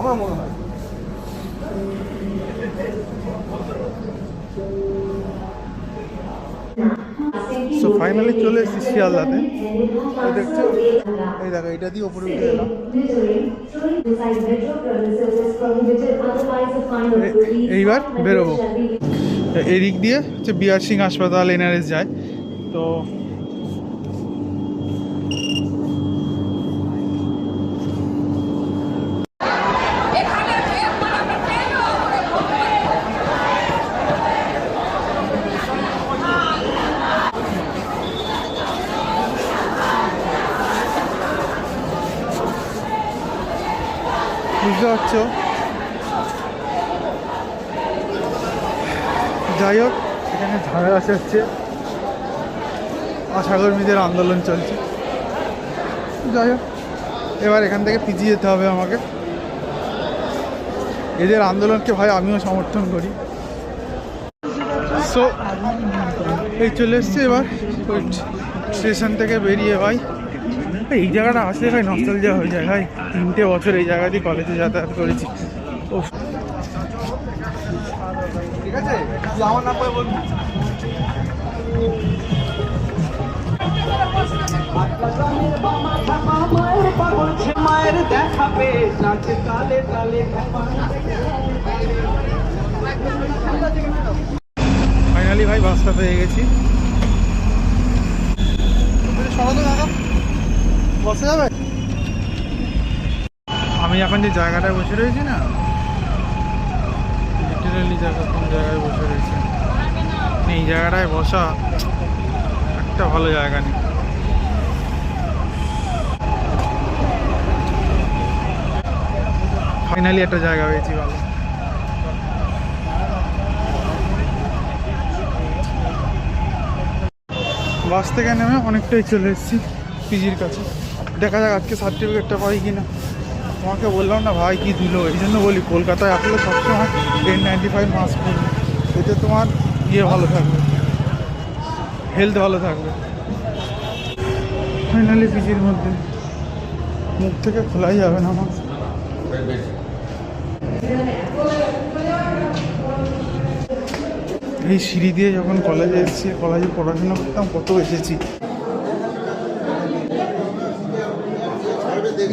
আমার মনে হয়। সো ফাইনালি চলে এসেছি শিয়ালদাতে। দেখছো এই দেখো, এটা দিয়ে ওপরে উঠে এলাম। এইবার বেরোবো এদিক দিয়ে, হচ্ছে বিআর সিং হাসপাতাল এনআরএস যায়। তো বুঝতে পারছো, যাই হোক এখানে ঝামেলা হচ্ছে, আশাকর্মীদের আন্দোলন চলছে। যাই হোক এবার এখান থেকে পিছিয়ে যেতে হবে আমাকে। এদের আন্দোলনকে ভাই আমিও সমর্থন করি। সো এই চলে এসছে এবার ওই স্টেশন থেকে বেরিয়ে। ভাই এই জায়গাটা আসলে ভাই নস্টালজিয়া হয়ে যায় ভাই। 3টে বছর এই জায়গা দিয়ে কলেজে যাতায়াত করেছি। ও ঠিক আছে, আমার নাম বলবি। মায়ের দেখা পেয়ে নাচে তালে তালে। ফাইনালি ভাই বাসটা পেয়ে গেছি। বসে যাবে। আমি এখন যে জায়গাটায় বসে রয়েছি না, লিটারালি জায়গা কোন জায়গায় বসে রয়েছে, এই জায়গাটায় বসা একটা ভালো জায়গা নেই। ফাইনালি একটা জায়গা পেয়েছি ভালো। বাস থেকে নেমে অনেকটাই চলে এসেছি পিজির কাছে। দেখা যাক আজকে সার্টিফিকেটটা পাই কিনা। তোমাকে বললাম না ভাই কি দিল, এই জন্য বলি কলকাতায় আসলে সবসময় N95 মাস্ক করবে, এতে তোমার ইয়ে ভালো থাকবে, হেলথ ভালো থাকবে। ফাইনালি পিজির মধ্যে মুখ থেকে খোলাই যাবে না মাস্ক। এই সিঁড়ি দিয়ে যখন কলেজে এসেছি, কলেজে পড়াশোনা করতাম, কত এসেছি।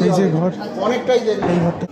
এই যে ঘর, এই ঘরটা